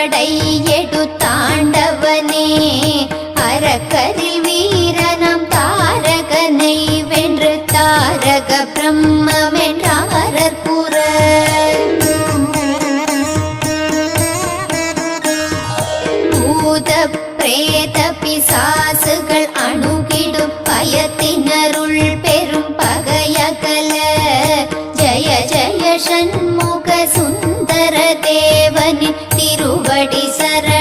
படை எடுத்தாண்டவனே அரக்கரில் வீரனம் தாரகனை வென்று தாரக பிரம்மென்றாரற் கூற பூத பிரேத பிசாசுகள் அணுகிடும் பயத்தினருள் பெரும் பகையகல ஜய ஜய ஷண்முக சுந்தர தேவனின் திருவடி சரணம்.